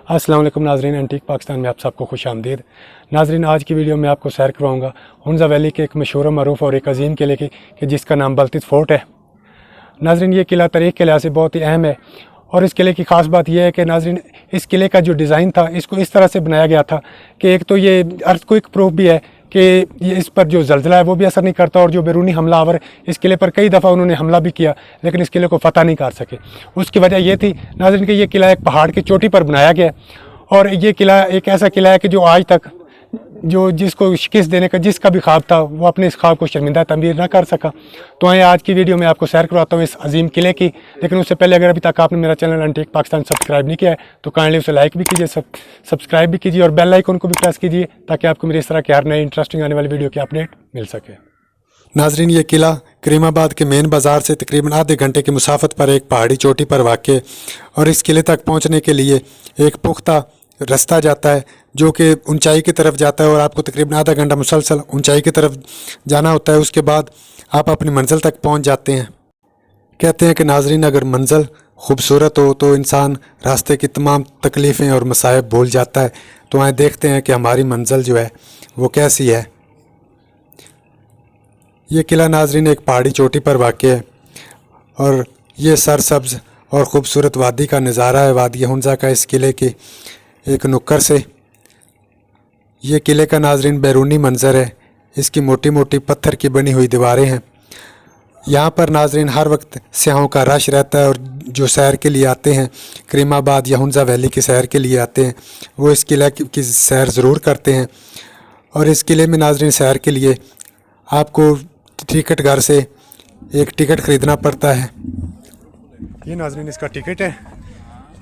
अस्सलाम वालेकुम नाजरीन, एंटीक पाकिस्तान में आप सबको खुश आमदीद। नाजरीन, आज की वीडियो में आपको सैर करवाऊँगा हुंजा वैली के एक मशहूर मरूफ और एक अजीम किले की कि जिसका नाम बल्तित फ़ोर्ट है। नाजरीन, ये किला तारीख़ के लिहाज से बहुत ही अहम है और इस किले की ख़ास बात यह है कि नाजरीन इस किले का जो डिज़ाइन था इसको इस तरह से बनाया गया था कि एक तो ये अर्थक्वेक प्रूफ भी है कि ये इस पर जो ज़लज़ला है वो भी असर नहीं करता, और जो बैरूनी हमलावर इस किले पर कई दफ़ा उन्होंने हमला भी किया लेकिन इस किले को फ़तह नहीं कर सके। उसकी वजह ये थी नाज़रीन कि ये किला एक पहाड़ की चोटी पर बनाया गया और ये किला एक ऐसा किला है कि जो आज तक जो जिसको शिकस्त देने का जिसका भी ख्वाब था वो अपने इस ख्वाब को शर्मिंदा तंबीर ना कर सका। तो आए आज की वीडियो में आपको सैर करवाता हूँ इस अजीम किले की। लेकिन उससे पहले अगर अभी तक आपने मेरा चैनल एंटीक पाकिस्तान सब्सक्राइब नहीं किया है तो काइंडली उसे लाइक भी कीजिए, सब्सक्राइब भी कीजिए और बेल आइकन को भी प्रेस कीजिए ताकि आपको मेरी इस तरह की हर नई इंटरेस्टिंग आने वाली वीडियो की अपडेट मिल सके। नाजरीन, ये किला करीमाबाद के मेन बाज़ार से तकरीबन आधे घंटे की मुसाफत पर एक पहाड़ी चोटी पर वाक़ और इस किले तक पहुंचने के लिए एक पुख्ता रास्ता जाता है जो कि ऊंचाई की तरफ जाता है और आपको तकरीबन आधा घंटा मुसलसल ऊंचाई की तरफ जाना होता है। उसके बाद आप अपनी मंजिल तक पहुंच जाते हैं। कहते हैं कि नाजरीन, अगर मंजिल खूबसूरत हो तो इंसान रास्ते की तमाम तकलीफ़ें और मसाइब भूल जाता है। तो आए देखते हैं कि हमारी मंजिल जो है वो कैसी है। ये किला नाजरीन एक पहाड़ी चोटी पर वाक़ है और ये सरसब्ज़ और ख़ूबसूरत वादी का नज़ारा है। वादी हुंजा का इस किले की एक नुक्कर से ये किले का नाजरीन बैरूनी मंज़र है। इसकी मोटी मोटी पत्थर की बनी हुई दीवारें हैं। यहाँ पर नाजरीन हर वक्त सयाहों का रश रहता है और जो सैर के लिए आते हैं, करीमाबाद या हुंजा वैली की सैर के लिए आते हैं, वो इस किले की सैर ज़रूर करते हैं। और इस किले में नाजरीन सैर के लिए आपको टिकट घर से एक टिकट ख़रीदना पड़ता है। ये नाजरीन इसका टिकट है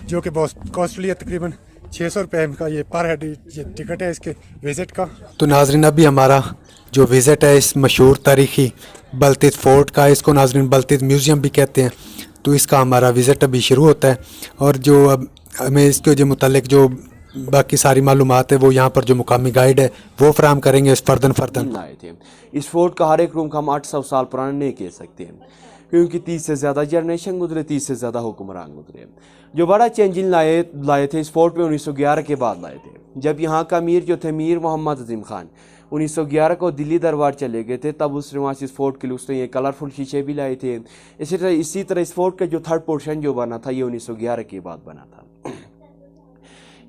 जो कि बहुत कॉस्टली है, तकरीबन 600 रुपये का ये पर हेड ये टिकट है इसके विज़िट का। तो नाजरीन अभी हमारा जो विज़िट है इस मशहूर तारीख़ी बल्तित फ़ोर्ट का, इसको नाजरीन बल्तित म्यूज़ियम भी कहते हैं, तो इसका हमारा विज़िट अभी शुरू होता है। और जो अब हमें इसके जो मुतालिक जो बाकी सारी मालूमात है वो यहाँ पर जो मुकामी गाइड है वो फराम करेंगे इस फर्दन लाए थे। इस फोर्ट का हर एक रूम का हम 800 साल पुराना नहीं कह सकते हैं क्योंकि 30 से ज़्यादा जनरेशन गुजरे, 30 से ज़्यादा हुक्मरान गुजरे। जो बड़ा चेंजिंग लाए थे इस फोर्ट में 1911 के बाद लाए थे, जब यहाँ का मीर जो थे मीर मोहम्मद अजीम खान 1911 को दिल्ली दरबार चले गए थे, तब उसने वहाँ से इस फोर्ट के लिए उसने ये कलरफुल शीशे भी लाए थे। इसी तरह इस फोर्ट का जो थर्ड पोर्शन जो बना था ये 1911 के बाद बना था।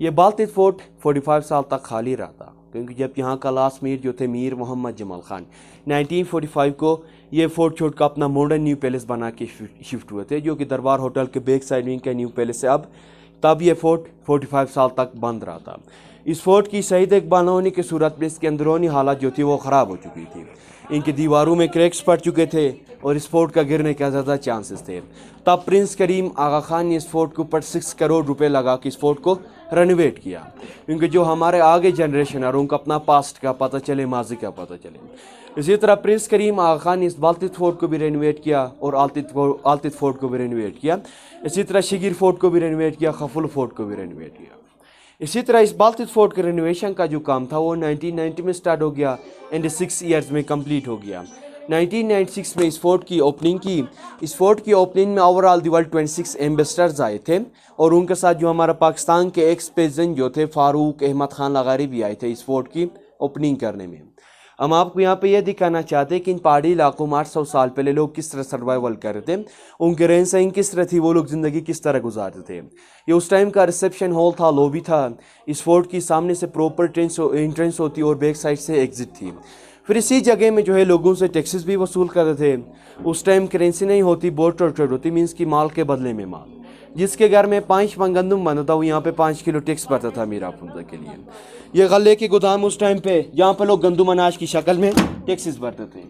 ये बल्तित फोर्ट 45 साल तक खाली रहा था क्योंकि जब यहाँ का लास्ट मीर जो थे मीर मोहम्मद जमाल खान 1945 को ये फोर्ट छोड़ कर अपना मॉडर्न न्यू पैलेस बना के शिफ्ट हुए थे, जो कि दरबार होटल के बैक साइड में का न्यू पैलेस है। अब तब ये फोर्ट 45 साल तक बंद रहा था। इस फोर्ट की सही देखभाल न होने की सूरत में इसकी अंदरूनी हालत जो थी वो ख़राब हो चुकी थी। इनकी दीवारों में क्रैक्स पड़ चुके थे और इस फोर्ट का गिरने का ज़्यादा चांसेस थे। तब प्रिंस करीम आगा खान ने इस फोर्ट के ऊपर 6 करोड़ रुपए लगा के इस फोर्ट को रेनोवेट किया, क्योंकि जो हमारे आगे जनरेशन है उनको अपना पास्ट का पता चले, माजी का पता चले। इसी तरह प्रिंस करीम आगा खान ने इस बल्तित फोर्ट को भी रेनोवेट किया और आलतित फोर्ट को भी रेनोवेट किया। इसी तरह शिगिर फोर्ट को भी रेनोवेट किया, खफुल फोर्ट को भी रेनोवेट किया। इसी तरह इस बल्तित फोर्ट के रेनोवेशन का जो काम था वो 1990 में स्टार्ट हो गया एंड 6 ईयर्स में कंप्लीट हो गया। 1996 में इस फोर्ट की ओपनिंग की। इस फोर्ट की ओपनिंग में ओवरऑल दी वर्ल्ड 26 एम्बेसडर्स आए थे और उनके साथ जो हमारा पाकिस्तान के एक्स प्रेसिडेंट जो थे फारूक अहमद खान लगारी भी आए थे इस फोर्ट की ओपनिंग करने में। हम आपको यहाँ पे यह दिखाना चाहते हैं कि इन पहाड़ी इलाकों में 800 साल पहले लोग किस तरह सर्वाइवल कर रहे थे, उनके रहन सहन किस तरह थी, वो लोग ज़िंदगी किस तरह गुजारते थे। ये उस टाइम का रिसेप्शन हॉल था, लॉबी था। इस फोर्ट की सामने से प्रॉपर एंट्रेंस होती और बैक साइड से एग्जिट थी। फिर इसी जगह में जो है लोगों से टैक्सेस भी वसूल करते थे। उस टाइम करेंसी नहीं होती, बोर्टर ट्रेड होती, मीन्स की माल के बदले में माल। जिसके घर में 5 मन गंदम बनता था वो यहाँ पे 5 किलो टैक्स भरता था मीरा फुंजा के लिए। ये गले के गोदाम उस टाइम पे यहाँ पे लोग गंदम अनाज की शक्ल में टैक्सेस भरते थे।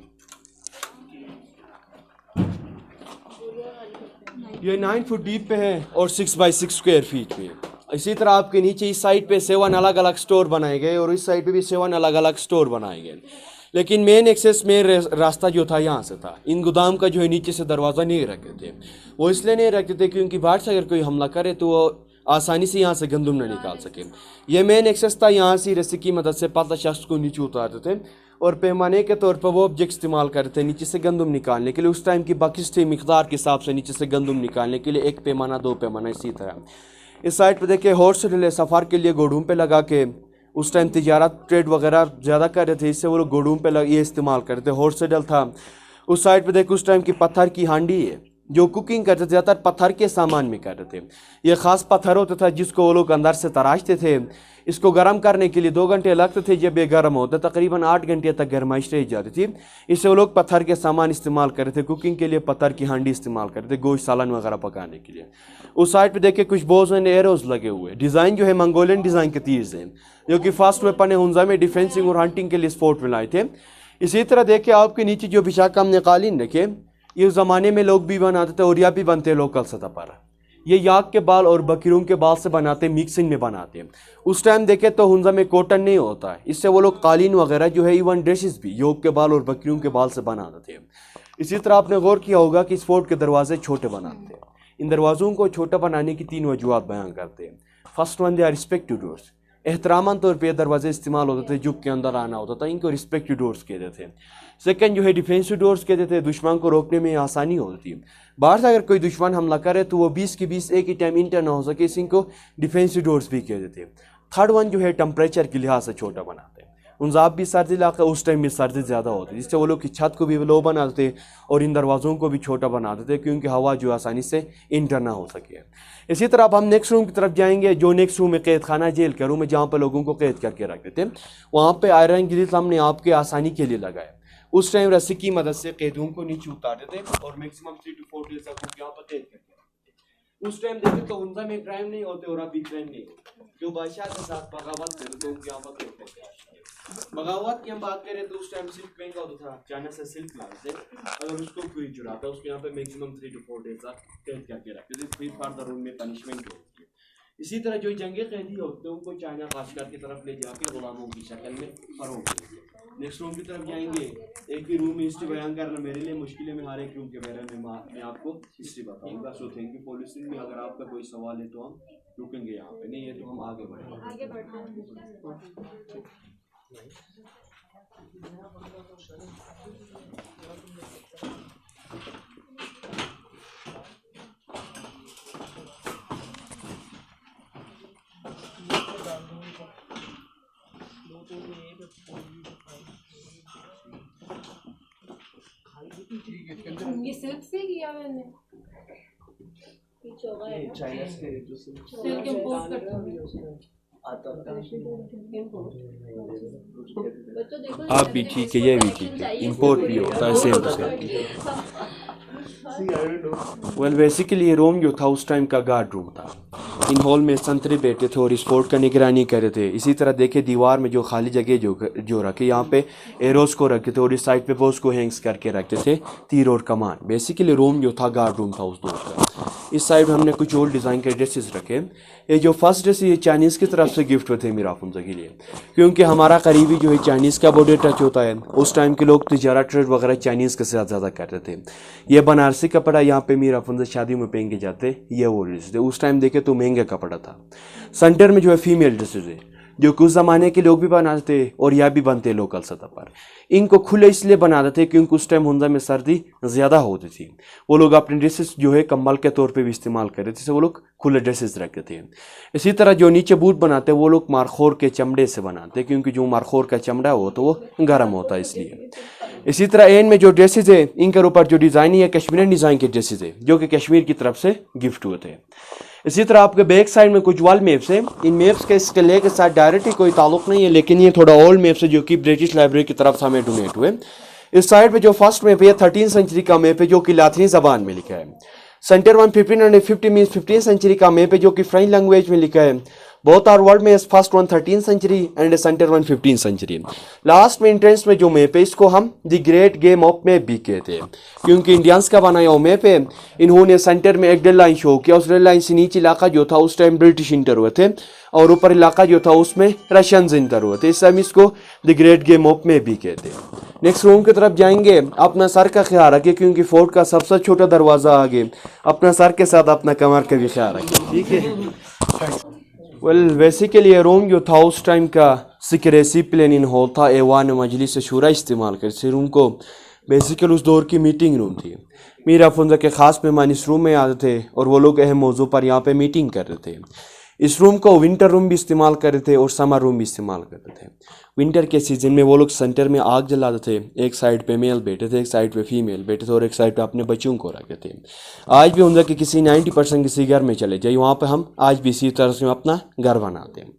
ये 9 फुट डीप पे है और 6 बाई 6 स्क्वायर फीट पे। इसी तरह आपके नीचे इस साइड पे 7 अलग अलग स्टोर बनाए गए और इस साइड पे भी 7 अलग अलग स्टोर बनाए गए। लेकिन मेन एक्सेस में रास्ता जो था यहाँ से था। इन गोदाम का जो है नीचे से दरवाज़ा नहीं रखते थे। वो इसलिए नहीं रखते थे क्योंकि बाहर से अगर कोई हमला करे तो वो आसानी से यहाँ से गंदम न निकाल सके। ये मेन एक्सेस था। यहाँ से रस्सी की मदद से पाता शख्स को नीचे उतारते थे और पैमाने के तौर पर वो ऑब्जेक्ट इस्तेमाल करते थे नीचे से गंदम निकालने के लिए। उस टाइम की बकिश थी मिकदार के हिसाब से नीचे से गंदम निकालने के लिए 1 पैमाना 2 पैमाना इसी तरह। इस साइड पे देखिए हॉर्स रिले सफ़र के लिए गोडूम पे लगा के उस टाइम तिजारत ट्रेड वगैरह ज़्यादा कर रहे थे, इससे वो लोग गोडूम पे ये इस्तेमाल करते थे। हॉर्स रिडल था। उस साइड पे देखिए उस टाइम की पत्थर की हांडी है जो कुकिंग करते थे, ज़्यादातर पत्थर के सामान में कर रहे थे। ये ख़ास पत्थर होता था जिसको वो लोग अंदर से तराशते थे। इसको गर्म करने के लिए 2 घंटे लगते थे। जब ये गर्म होता तकरीबन 8 घंटे तक गर्माइश रह जाती थी। इससे वो लोग पत्थर के सामान इस्तेमाल कर रहे थे। कुकिंग के लिए पत्थर की हांडी इस्तेमाल करते थे, गोश्त सालन वगैरह पकाने के लिए। उस साइड पे देखिए कुछ बोज एंड एरोज लगे हुए। डिज़ाइन जो है मंगोलियन डिज़ाइन के तीर हैं जो कि फर्स्ट वेपन है हुंजा में डिफेंसिंग और हंटिंग के लिए इस फोर्ट में लाए थे। इसी तरह देखिए आपके नीचे जो विशाखा हमने कालीन रखे, ये ज़माने में लोग भी बनाते थे और या भी बनते हैं लोकल सतह पर। ये याक के बाल और बकरियों के बाल से बनाते, मिक्सिंग में बनाते हैं। उस टाइम देखे तो हुंजा में कॉटन नहीं होता है, इससे वो लोग कालीन वगैरह जो है इवन ड्रेसेस भी योग के बाल और बकरियों के बाल से बनाते थे। इसी तरह आपने गौर किया होगा कि इस फोर्ट के दरवाजे छोटे बनाते हैं। इन दरवाज़ों को छोटा बनाने की 3 वजूहत बयान करते हैं। First one, they are respective doors. एहतरामन तौर पे दरवाजे इस्तेमाल होते थे, झुक के अंदर आना होता था, इनको रिस्पेक्टिव डोर्स कहते थे। सेकंड जो है डिफेंसिव डोर्स कहते थे, दुश्मन को रोकने में आसानी होती थी। बाहर से अगर कोई दुश्मन हमला करे तो वो 20 की 20 एक ही टाइम इंटर ना हो सके, इनको डिफेंसिव डोर्स भी कहते थे। थर्ड वन जो है टेम्परेचर के लिहाज से छोटा बनाते हैं। उनजाब भी सर्दी इलाका, उस टाइम भी सर्दी ज़्यादा होती है, जिससे वो लोग की छत को भी लो बनाते और इन दरवाज़ों को भी छोटा बनाते थे क्योंकि हवा जो आसानी से इंटर ना हो सके। इसी तरह अब हम नेक्स्ट रूम की तरफ जाएंगे। जो नेक्स्ट रूम है कैद खाना, जेल का रूम है, जहाँ पर लोगों को कैद करके रखते थे। वहाँ पे आयरन ग्रिल्स हमने आपके आसानी के लिए लगाए। उस टाइम रस्सी की मदद से कैदियों को नीचे उतारते थे और मैक्सिमम 3 to 4 डेज तक यहाँ पर कैद करके रखते थे। उस टाइम देखे तो हुंजा में क्राइम नहीं होते और अभी क्राइम नहीं होते। जो बादशाह के साथ बगावत करते तो यहाँ पर कैद करके रखते। बगावत की हम बात करें तो उस टाइम सिल्क महंगा होता था, चाइना से सिल्क लाते थे। अगर उसको कोई चुराता उसको यहाँ पे मैक्सिमम 3 to 4 डेज तक कैद करके रखते थे, फिर फर्दर उनमें पनिशमेंट होती है। इसी तरह जो जंगे कैदी होते हैं उनको चाइना काशकार की तरफ ले जाके गुलामों की शक्ल में फरोग देते हैं। नेक्स्ट रूम की तरफ जाएंगे। एक ही रूम में हिस्ट्री बयान करना मेरे लिए मुश्किल है, मैं हर एक रूम के बारे में मैं आपको हिस्ट्री बताऊंगा। So thank you for listening me. अगर आपका कोई सवाल है तो हम रुकेंगे यहाँ पे, नहीं है तो हम आगे बढ़ेंगे। ये सिल्क से किया मैंने, चाइना से जो सिल्क इंपोर्ट करते हैं। आप भी ठीक है, ये भी ठीक है, इंपोर्ट भी होता है same to same. Well basically ये रूम जो था उस टाइम का गार्ड रूम था। इन हॉल में संतरे बैठे थे और इस फोर्ट का निगरानी कर रहे थे। इसी तरह देखे दीवार में जो खाली जगह जो रखे, यहाँ पे एरोस को रखे थे और इस साइड पे बोस को हैंग्स करके रखते थे, तीर और कमान। बेसिकली रूम जो था गार्ड रूम था उस दौर का। इस साइड हमने कुछ ओल्ड डिज़ाइन के ड्रेसेस रखे। ये जो फर्स्ट ड्रेस ये चाइनीज़ की तरफ से गिफ्ट हुए थे मीर अफरोज़ा के लिए, क्योंकि हमारा करीबी जो है चाइनीज़ का बॉर्डर टच होता है। उस टाइम के लोग तिजारत ट्रेड वगैरह चाइनीज़ के साथ ज़्यादा करते थे। ये बनारसी कपड़ा यहाँ पे मीर अफरोज़ा शादियों में पहन के जाते, ये वो ड्रेस थे। उस टाइम देखे तो महंगा कपड़ा था। सेंटर में जो है फीमेल ड्रेसेस है जो कुछ ज़माने के लोग भी बनाते थे और यह भी बनते लोकल सतह पर। इनको खुले इसलिए बनाते थे क्योंकि उस टाइम हुंजा में सर्दी ज़्यादा होती थी। वो लोग अपने ड्रेसेस जो है कम्बल के तौर पे भी इस्तेमाल करते थे, वो लोग खुले ड्रेसेस रखते थे। इसी तरह जो नीचे बूट बनाते वो लोग मारखोर के चमड़े से बनाते, क्योंकि जो मारखोर का चमड़ा हो तो वो गर्म होता है इसलिए। इसी तरह एंड में जो ड्रेसेस है इनके ऊपर जो डिज़ाइन है कश्मीरी डिज़ाइन के ड्रेसेस है जो कि कश्मीर की तरफ से गिफ्ट हुए थे। इसी तरह आपके बैक साइड में कुछ वॉल मैप्स हैं। इन मैप्स के इस किले के साथ डायरेक्टली कोई ताल्लुक नहीं है, लेकिन ये थोड़ा ओल्ड मैप्स है जो कि ब्रिटिश लाइब्रेरी की तरफ से हमें डोनेट हुए। इस साइड पे जो फर्स्ट मैप है 13th सेंचुरी का मैप है जो कि लातिनी ज़बान में लिखा है। सेंटर 1550 मीन्स 15th सेंचुरी का मैप है जो कि फ्रेंच लैंग्वेज में लिखा है। बोथ आर वर्ल्ड में first one 13th century and center 15th century. Last में एंट्रेंस में जो मैप है इसको हम the great game of map भी कहते हैं, क्योंकि इंडियंस का बनाया हुआ मैप है। इन्होंने सेंटर में एक रेड लाइन शो किया, उस रेड लाइन से नीचे इलाका जो था उस टाइम ब्रिटिश इंटर हुए थे और ऊपर इलाका जो था उसमें रशियंस इंटर हुए थे, इससे हम इसको the great game of map भी कहते हैं। नेक्स्ट रूम की तरफ जाएंगे। अपना सर का ख्याल रखिए क्योंकि फोर्ट का सबसे छोटा दरवाज़ा आगे, अपना सर के साथ अपना कमर का भी ख्याल रखिए, ठीक है। वेल बेसिकली ये रूम जो था उस टाइम का सिक्रेसी प्लेनिंग हॉल था, ऐवान मजलिस शूरा इस्तेमाल करते रूम को। बेसिकली उस दौर की मीटिंग रूम थी। मीर अफरोज़ा के ख़ास मेहमान इस रूम में आते थे और वो लोग अहम मौजू पर यहाँ पे मीटिंग कर रहे थे। इस रूम को विंटर रूम भी इस्तेमाल कर रहे थे और समर रूम भी इस्तेमाल करते थे। विंटर के सीज़न में वो लोग सेंटर में आग जलाते थे, एक साइड पे मेल बैठे थे, एक साइड पे फीमेल बैठे थे और एक साइड पे अपने बच्चों को रखे थे। आज भी उनका कि किसी 90% किसी घर में चले जाइए, वहाँ पे हम आज भी इसी तरह से अपना घर बनाते हैं।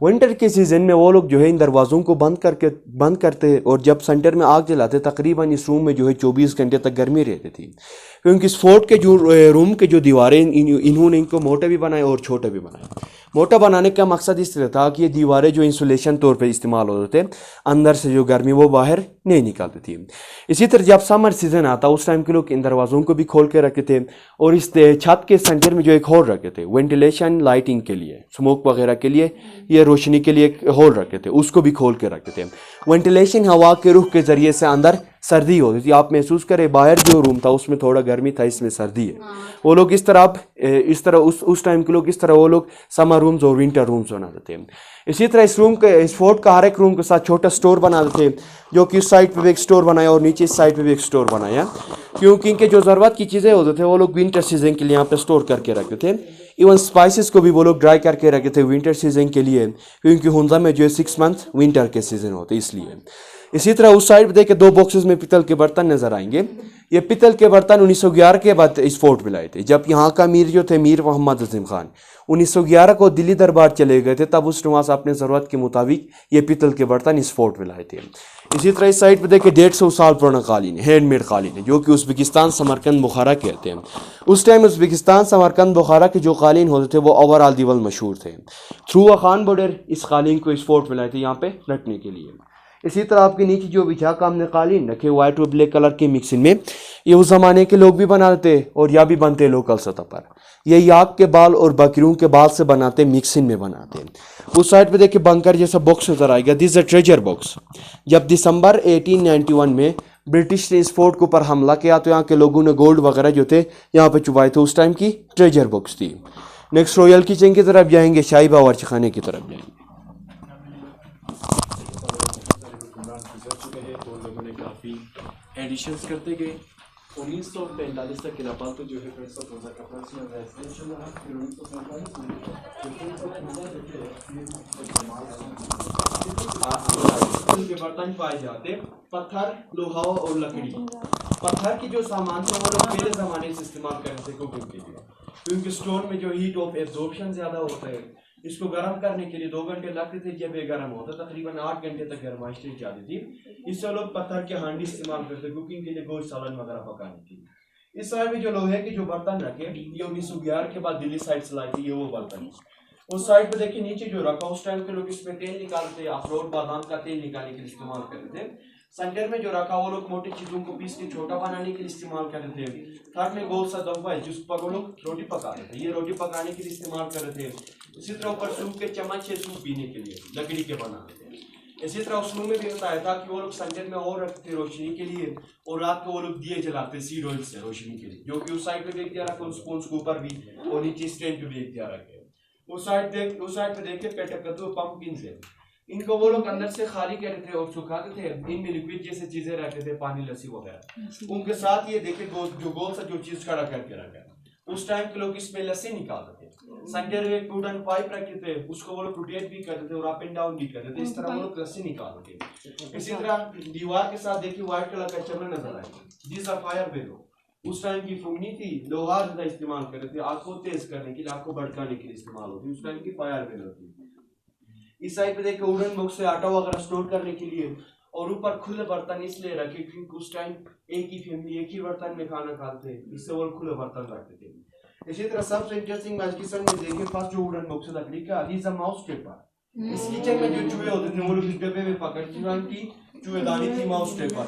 विंटर के सीज़न में वो लोग जो है इन दरवाज़ों को बंद करते और जब सेंटर में आग जलाते तकरीबन इस रूम में जो है 24 घंटे तक गर्मी रहती थी, क्योंकि इस फोर्ट के जो रूम के जो दीवारें इन्होंने इनको मोटे भी बनाए और छोटे भी बनाए। मोटा बनाने का मकसद इस तरह था कि ये दीवारें जो इंसुलेशन तौर पे इस्तेमाल होते थे, अंदर से जो गर्मी वो बाहर नहीं निकलती थी। इसी तरह जब समर सीज़न आता उस टाइम के लोग इन दरवाज़ों को भी खोल के रखे थे और इस छत के सेंटर में जो एक होल रखे थे वेंटिलेशन लाइटिंग के लिए, स्मोक वगैरह के लिए, ये रोशनी के लिए एक होल रखे थे, उसको भी खोल के रखे थे। वेंटिलेशन हवा के रुख के ज़रिए से अंदर सर्दी होती थी। आप महसूस करें बाहर जो रूम था उसमें थोड़ा गर्मी था, इसमें सर्दी है। वो लोग इस तरह उस टाइम के लोग इस तरह वो लोग समर रूम्स और विंटर रूम्स बनाते थे। इसी तरह इस फोर्ट का हर एक रूम के साथ छोटा स्टोर बनाते थे, जो कि इस साइड पे भी एक स्टोर बनाया और नीचे इस साइड पे भी एक स्टोर बनाया, क्योंकि इनके जो ज़रूरत की चीज़ें होते थे वो लोग विंटर सीजन के लिए यहाँ पे स्टोर करके रखते थे। इवन स्पाइसेस को भी वो लोग ड्राई करके रखे थे विंटर सीजन के लिए, क्योंकि हुंजा में जो है 6 मंथ विंटर के सीजन होते इसलिए। इसी तरह उस साइड पे देखे 2 बॉक्सेस में पितल के बर्तन नजर आएंगे। ये पितल के बर्तन 1911 के बाद इस फोर्ट में लाए थे। जब यहाँ का मीर जो थे मीर मोहम्मद अजीम खान 1911 को दिल्ली दरबार चले गए थे, तब उस नवाज अपने ज़रूरत के मुताबिक ये पितल के बर्तन इस फोर्ट में लाए थे। इसी तरह इस साइड पे देखे 150 साल पुराना कालीन, हैंडमेड कालीन है, जो कि उज़्बेकिस्तान समरकंद बुखारा कहते हैं। उस टाइम उज़्बेकिस्तान समरकंद बुखारा के जो कालीन होते थे वो ओवरऑल दीवाल मशहूर थे। थ्रू अ खान बॉर्डर इस कालीन को इस फोर्ट में लाए थे यहाँ पे रखने के लिए। इसी तरह आपके नीचे जो बिछा का हमने कालीन रखे वाइट और ब्लैक कलर के मिक्सिंग में, ये उस ज़माने के लोग भी बनाते और या भी बनते लोकल सतह पर। ये याक के बाल और बकरियों के बाल से बनाते, मिक्सिंग में बनाते। उस साइड पे देखिए बंकर जैसा बॉक्स नजर आएगा, दिस अ ट्रेजर बॉक्स। जब दिसंबर 1891 में ब्रिटिश ने इस फोर्ट के ऊपर हमला किया तो यहाँ के लोगों ने गोल्ड वगैरह जो थे यहाँ पे छुपाए थे, उस टाइम की ट्रेजर बॉक्स थी। नेक्स्ट रॉयल किचन की तरफ जाएंगे, शाही बावर्ची खाने की तरफ जाएंगे। तो लोगों ने काफ़ी एडिशंस करते गए। 1945 तक खिलाफत तो जो है प्रिंस ऑफ हुंजा का पर्सनल रेजिडेंशियल रहा। फिर 1947 के बर्तन पाए जाते, पत्थर, लोहा और लकड़ी। पत्थर की जो सामान थे वो लोग पहले ज़माने से इस्तेमाल करते थे कुकिंग के लिए, क्योंकि स्टोन में जो हीट ऑफ एब्जॉर्प्शन ज़्यादा होता है। इसको गर्म करने के लिए 2 घंटे लगते थे, जब ये गर्म होता तकरीबन 8 घंटे तक गर्माइश रह जाती थी। इससे लोग पत्थर के हांडी इस्तेमाल करते कुकिंग के लिए, गोश्त सालन वगैरह पकाने के लिए। इस साइड में जो लोहे के जो बर्तन रखे ये 1911 के बाद दिल्ली साइड से लाई थी, ये वो बर्तन। उस साइड पे देखिए नीचे जो रखा, उस टाइम के लोग इसमें तेल निकालते, अखरोट बादाम का तेल निकालने के लिए इस्तेमाल करते थे। सेंटर में जो रखा वो लोग मोटी चीज़ों को पीस के छोटा बनाने के लिए इस्तेमाल करते थे। थर्ड में गोल सा दब्बा है जिस पर वो लोग रोटी पका रहे थे, ये रोटी पकाने के लिए इस्तेमाल कर रहे थे। इसी तरह ऊपर सूप के चम्मच है, सूप पीने के लिए लकड़ी के बना रहे थे। इसी तरह उस रूम में भी बताया था कि वो लोग सेंटर में और रखते थे रोशनी के लिए, और रात को वो लोग दिए जलाते सीड ऑयल से रोशनी के लिए, जो कि उस साइड पे भी एक दिया रखा, उस के ऊपर भी और नीचे स्टैंड पे भी एक दिया रखे। उस साइड पे देखिए पेटकद्दू पंपकिन से इनको वो लोग अंदर से खाली करते थे और सुखाते थे। इनमें लिक्विड जैसे चीजें रखते थे, पानी, लस्सी वगैरह। उनके साथ ये देखे जो गोल सा जो चीज खड़ा करके रखा है, उस टाइम के लोग इसमें लस्सी निकालते थे। सेंटर में एक वुडन पाइप रखे थे, उसको वो लोग रोटेट भी करते थे और अप एंड डाउन भी करते थे। इस तरह वो लोग लस्सी निकालते थे। इसी तरह दीवार के साथ देखिए व्हाइट कलर का चमड़ा नजर आएगा, जिस फायर बेलो उस टाइम की फुगनी थी, लोहा ज्यादा इस्तेमाल करते थे, आग को तेज करने के लिए, आग को भड़काने के लिए इस्तेमाल होती, उस टाइम की फायर बेलो थी। इस साइड पे देखिए वुडन बॉक्स से आटा वगैरह स्टोर करने के लिए, और ऊपर खुले बर्तन इसलिए रखे क्योंकि उस टाइम एक ही फैमिली एक ही बर्तन में खाना खाते, इससे वो खुले बर्तन रखते थे। इसी तरह सबसे इंटरेस्टिंग आज किचन में देखिए फर्स्ट जो वुडन बॉक्स लकड़ी का, दिस अ माउस पेपर। इस किचन में जो चूहे होते थे वो लोग इस डब्बे में पकड़ते की चूहेदानी थी, माउस पेपर।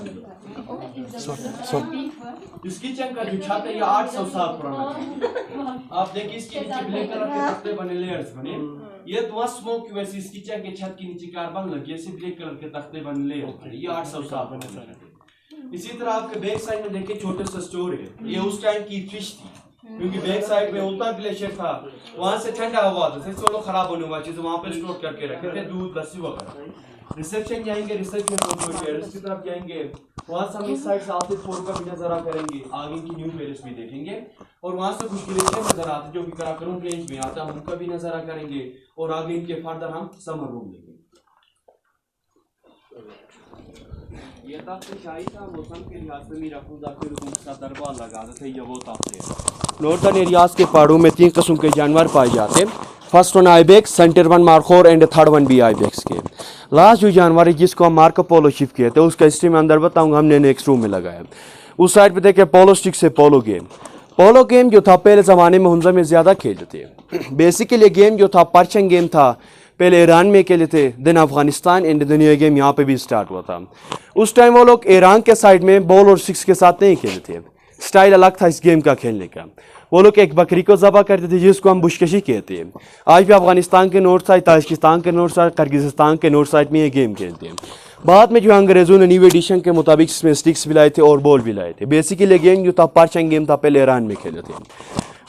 इस किचन का जो छत है ये 800 साल पुराना है। आप देखिए इसके नीचे ब्लैक कलर के तख्ते बने, लेयर्स बने। ये तो स्मोक की वजह से इस किचन के छत के नीचे कार्बन लगी, ऐसे ब्लैक कलर के तख्ते बने, लेयर्स बने। ये 800 साल पुराना है। इसी तरह आपके बैक साइड में देखिए छोटे सा स्टोर है, ये उस टाइम की फिश थी। क्योंकि बैक साइड में उल्टा ग्लेशियर था, वहाँ से ठंडा हवा था, चलो खराब होने वाली चीज़ वहाँ पे स्टोर करके रखे थे, दूध लस्सी वगैरह। रिसेप्शन जाएंगे, रिसेप्शन टेरेस की तरफ जाएंगे, वहाँ से हम इस साइड से आते फोर्ट का भी नज़ारा करेंगे, आगे की न्यू पैलेस भी देखेंगे और वहाँ से कुछ ग्लेशियर नज़र आते जो कि कराकरम रेंज में आता है, उनका भी नज़ारा करेंगे और आगे इनके फर्दर हम समर रूम लेंगे। ये ताफ्ते शाही था, मौसम के लिहाज से मीर अफरोज़ा के रूम का दरबार लगा थे, ये वो ताफ्ते। नॉर्थन एरियाज के पहाड़ों में 3 किस्म के जानवर पाए जाते हैं। First one ibex, centre one markhor and third one भी आइबेक्स के। लास्ट जो जानवर है जिसको हम मार्को पोलो शिप कहते हैं, उसका हिस्ट्री में अंदर बताऊंगा, हमने नेक्स्ट रूम में लगाया। उस साइड पे देखे पोलो स्टिक से पोलो गेम। पोलो गेम जो था पहले ज़माने में हुंजा में ज़्यादा खेलते थे। बेसिकली गेम जो था पर्शियन गेम था, पहले ईरान में खेले थे, देन अफगानिस्तान एंड दुनिया गेम यहाँ पे भी स्टार्ट हुआ था। उस टाइम वो लोग ईरान के साइड में बॉल और स्टिक्स के साथ नहीं खेले थे, स्टाइल अलग था इस गेम का खेलने का। वो लोग एक बकरी को ज़बह करते थे जिसको हम बुशकशी कहते हैं। आज भी अफगानिस्तान के नॉर्थ साइड, ताजिकिस्तान के नॉर्थ साइड, किर्गिस्तान के नॉर्थ साइड में ये गेम खेलते हैं। बाद में जो अंग्रेज़ों ने न्यू एडिशन के मुताबिक इसमें स्टिक्स भी लाए थे और बॉल भी लाए थे। बेसिकली गेम जो था पर्शियन गेम था, पहले ईरान में खेले थे।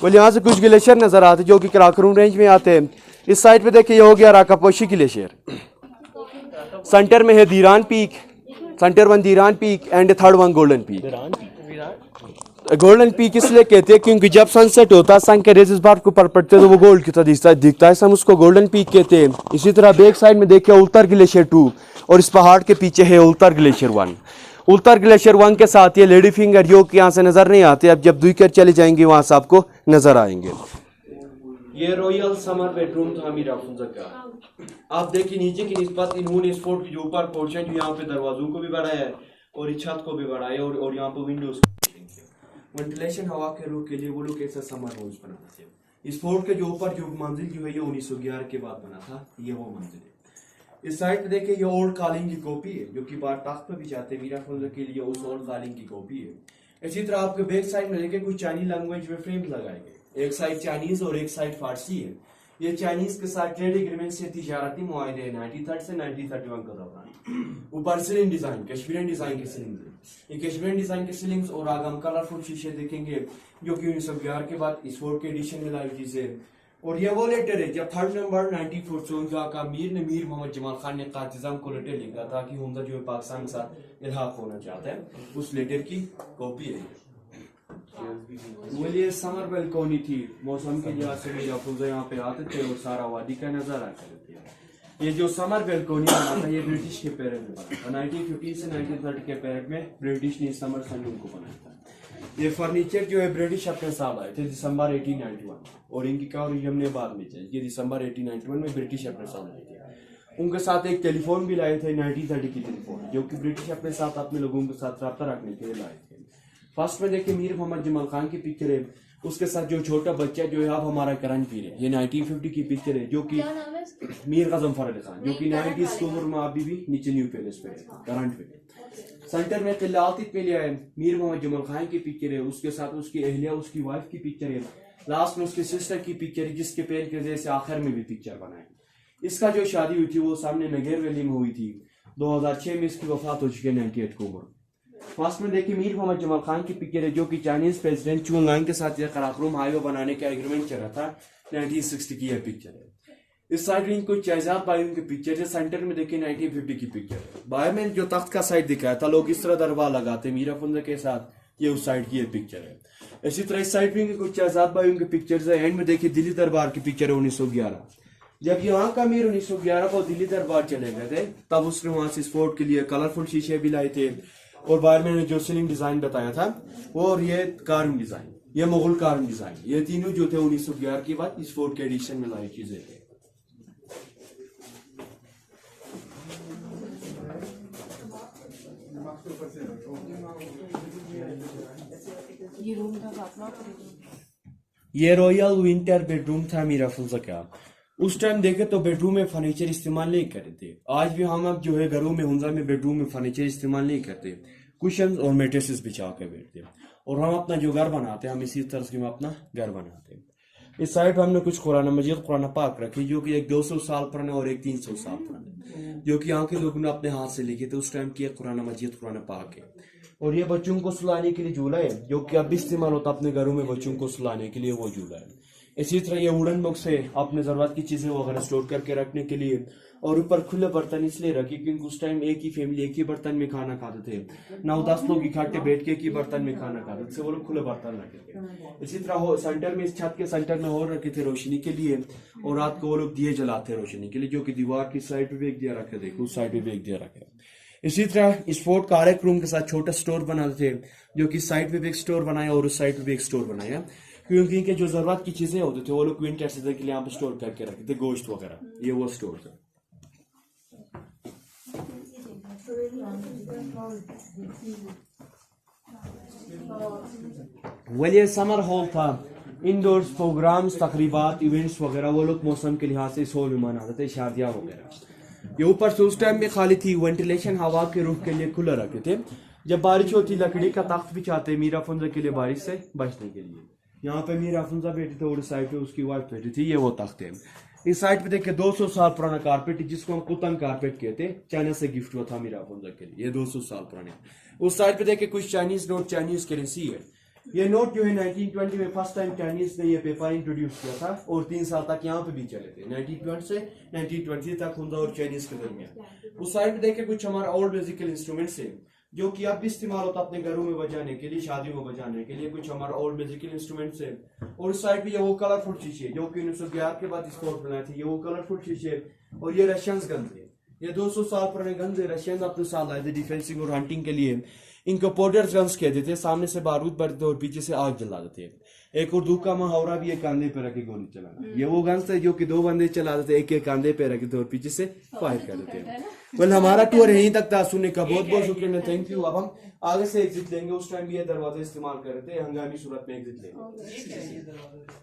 बोले यहाँ से कुछ ग्लेशियर नज़र आते जो कि कराकरम रेंज में आते हैं। इस साइड पे देखिए ये हो गया राकापोशी ग्लेशियर, सेंटर में है Diran peak, centre one Diran peak and third one golden peak. Golden peak इसलिए कहते हैं क्योंकि जब सनसेट होता है, सन के रेज इस बात के ऊपर पड़ते हैं तो वो गोल्ड की तरह दिखता है, हम उसको गोल्डन पीक कहते हैं। इसी तरह बैक साइड में देखिए उल्तर ग्लेशियर 2 और इस पहाड़ के पीछे है उल्तर ग्लेशियर 1। उल्तर ग्लेशियर 1 के साथ ये लेडी फिंगर जो कि यहाँ से नज़र नहीं आते, अब जब दुईकर चले जाएंगे वहाँ से आपको नज़र आएंगे। ये रॉयल समर बेडरूम था मीर अफरोज़ा का। आप देखिए नीचे की निस्बत इन्होंने इस फोर्ट के जो ऊपर पोर्शन जो यहाँ पे दरवाजों को भी बढ़ाया है और इस छत को भी बढ़ाया और यहाँ पे विंडोज वेंटिलेशन हवा के रुख के लिए वो लोग ऐसा समर हाउस बनाते हैं। इस फोर्ट के जो ऊपर जो मंजिल जो है ये 1911 के बाद बना था, ये वो मंजिल है। इस साइड पे देखिए ये ओल्ड कालीन की कॉपी है जो कि बार तख्त पे भी जाते हैं, मीर अफरोज़ा के लिए उस ओल्ड कालीन की कॉपी है। इसी तरह आपके बैक साइड में देखिए कुछ चाइनीज लैंग्वेज में फ्रेम लगाए गए, एक साइड चाइनीज और एक साइड फारसी है। ये चाइनीज के साथ ट्रेड एग्रीमेंट से तिजारती मुआहदे हैं 1930 से 1931 का दौरान। ऊपर सीलिंग डिजाइन कश्मीरी डिजाइन की सीलिंग, ये कश्मीरी डिजाइन की सीलिंग्स और आगे हम कलरफुल शीशे देखेंगे जो कि 1911 के बाद इस फोर्ट के एडिशन में लाई चीजें। और ये वो लेटर है जब 3 नवंबर 1944 का मीर मोहम्मद जमाल खान ने कातिज़ाम को लेटर लिखा था कि हुंजा जो पाकिस्तान के साथ इल्हाक होना चाहता है, उस लेटर की कॉपी है। ये समर बेलकोनी थी, मौसम के लिहाज से मीर अफरोज़ा यहाँ पे आते थे और सारा वादी का नजारा करते थे। ये जो समर बेलकोनी बना था ये ब्रिटिश के पीरियड में बना था, 1950 से 1930 के पीरियड में ब्रिटिश ने समर सैलून को बनाया था। ये फर्नीचर जो है ब्रिटिश अपने साथ आए थे दिसंबर 1891 और इनकी कवरेज हमने बाद में चाहिए। ये दिसंबर 1891 में ब्रिटिश अपने साथ आए थे। उनके साथ एक टेलीफोन भी लाए थे 1930 की टेलीफोन जो कि ब्रिटिश अपने साथ अपने लोगों के साथ रब्ता रखने के लिए लाए थे। फर्स्ट में देखिए मीर मोहम्मद जमाल खान की पिक्चर है, उसके साथ जो छोटा बच्चा जो है आप हमारा करण पीर है, ये 1950 की पिक्चर है जो कि मीर गजनफर अली खान जो कि 90s की उम्र में अभी भी नीचे न्यू पैलेस पे है, करंट पे। सेंटर में किलातित पे लिया है मीर मोहम्मद जमाल खान की पिक्चर है, उसके साथ उसकी अहलिया उसकी वाइफ की पिक्चर है, लास्ट में उसकी सिस्टर की पिक्चर है जिसके पैर के जैसे आखिर में भी पिक्चर बनाए। इसका जो शादी हुई थी वो सामने नगेर वैली में हुई थी, 2006 में इसकी वफात हो चुकी है 98 को उम्र। फर्स्ट में देखिए मीर मोहम्मद जमाल खान की पिक्चर है जो कि चाइनीज प्रेसिडेंट चुंगांग के साथ कराकरम हाईवे बनाने का एग्रीमेंट चल रहा था, 1960 की यह पिक्चर है। इस साइड में कुछ शहजाद बायूं की पिक्चर है, सेंटर में देखिए 1950 की पिक्चर है। बाहर में जो तख्त का साइड दिखाया था लोग इस तरह दरबार लगाते मीर अफरोज़ा के साथ, ये उस साइड की ये पिक्चर है। इसी तरह इस साइड में कुछ शहजाद बायूं की पिक्चर्स है। एंड में देखिए दिल्ली दरबार की पिक्चर है 1911। जब यहाँ का मीर 1911 को दिल्ली दरबार चले गए थे तब उसने वहां से इस फोर्ट के लिए कलरफुल शीशे भी लाए थे और बाहर में जो सीलिंग डिजाइन बताया था वो और ये कार्विंग डिजाइन, ये मुगल कार्विंग डिजाइन, ये तीनों जो थे 1911 के बाद इस फोर्ट के एडिशन में लाई चीजें थे। ये रॉयल विंटर बेडरूम था मीर अफरोज़ा का। उस टाइम देखे तो बेडरूम में फर्नीचर इस्तेमाल नहीं करते थे, आज भी हम अब जो है घरों में हुंजा में बेडरूम में फर्नीचर इस्तेमाल नहीं करते, कुशन और मेट्रेसेस बिछा कर बैठते और हम अपना जो घर बनाते हैं हम इसी तरह से अपना घर बनाते हैं। इस साइड पर हमने कुछ कुरान मजीद कुरान पाक रखी जो कि एक 200 साल पुराने और एक 300 साल पुराने, जो कि यहाँ के लोगों ने अपने हाथ से लिखे थे। उस टाइम की कुरान मजीद कुरान पाक है। और ये बच्चों को सुलाने के लिए झूला है जो कि अब भी इस्तेमाल होता है अपने घरों में बच्चों को सुलाने के लिए, वो झूला है। इसी तरह ये वुडन बॉक्स है अपने ज़रूरत की चीज़ें वगैरह स्टोर करके रखने के लिए। और ऊपर खुले बर्तन इसलिए रखे क्योंकि उस टाइम एक ही फैमिली एक ही बर्तन में खाना खाते थे, 9-10 लोग इकट्ठे बैठ के एक ही बर्तन में खाना खाते थे, वो लोग खुले बर्तन रखे थे। इसी तरह सेंटर में, इस छत के सेंटर में और रखे थे रोशनी के लिए, और रात को वो लोग दिए जलाते रोशनी के लिए, जो कि दीवार की साइड पे भी एक दिया रखे थे, उस साइड पे भी एक दिया रखे। इसी तरह इस फोर्ट का हर एक रूम के साथ छोटा स्टोर बनाते थे, जो कि साइड पे भी एक स्टोर बनाया और उस साइड पे भी एक स्टोर बनाया, क्योंकि इनके जो जरूरत की चीजें होती थी वो लोग विंटर सीजन के लिए यहाँ पे स्टोर करके रखते थे, गोश्त वगैरह, ये वो स्टोर था। वेल ये समर हॉल था, इंडोर्स प्रोग्राम्स, तकरीबात, इवेंट्स वगैरह वो लोग मौसम के लिहाज से इस हॉल में मनाते थे, शादियाँ वगैरह। ये ऊपर से उस टाइम में खाली थी, वेंटिलेशन हवा के रुख के लिए खुला रखे थे। जब बारिश होती लकड़ी का तख्त बिछाते मीरा फुंजा के लिए बारिश से बचने के लिए। यहाँ पे मीरा फुंजा बैठी थी और इस साइड पे उसकी वाइफ बैठी थी, ये वो तख्त है। इस साइड पे देखिए 200 साल पुराना कारपेट जिसको हम कुतन कारपेट कहते हैं, चाइना से गिफ्ट हुआ था मीरा फुंजा के लिए, ये 200 साल पुराने। उस साइड पे देखिए कुछ चाइनीज नोट, चाइनीज करेंसी है। ये नोट जो है 1920 में फर्स्ट टाइम चाइनीज ने ये पेपर इंट्रोड्यूस किया था और 3 साल तक यहाँ पे भी चले थे, 1920 से 1920 तक हुंजा और चाइनीज के दरमियान। उस साइड पे देखिए कुछ हमारा ओल्ड म्यूजिकल इंस्ट्रूमेंट्स है जो कि अब भी इस्तेमाल होता है अपने घरों में बजाने के लिए, शादियों में बजाने के लिए, कुछ हमारा ओल्ड म्यूजिकल इंस्ट्रूमेंट्स है। और उस साइड पे ये वो कलरफुल शीशे जो कि 1911 के बाद इस फोर्ट बनाए थे, ये वो कलरफुल शीशे। और ये रशियंस गन्स है, ये 200 साल पुराने गन्स है, रशियन अपने साथ लाए थे डिफेंसिंग और हंटिंग के लिए। इनको पोडर्स गन्स कहते थे, सामने से बारूद भरते और पीछे से आग जलाते थे। एक उर्दू का मुहावरा भी है कांधे पे रखे गोली चलाना, ये वो गन्स थे जो कि 2 बंदे चलाते थे, एक एक कांधे पे रखे थे और पीछे से फायर करते थे। वेल हमारा टूर यहीं तक था, सुनने का बहुत बहुत शुक्रिया, थैंक यू। अब हम आगे से एग्जिट लेंगे, उस टाइम भी ये दरवाजा इस्तेमाल कर रहे थे, हंगामी सूरत में एग्जिट लेंगे।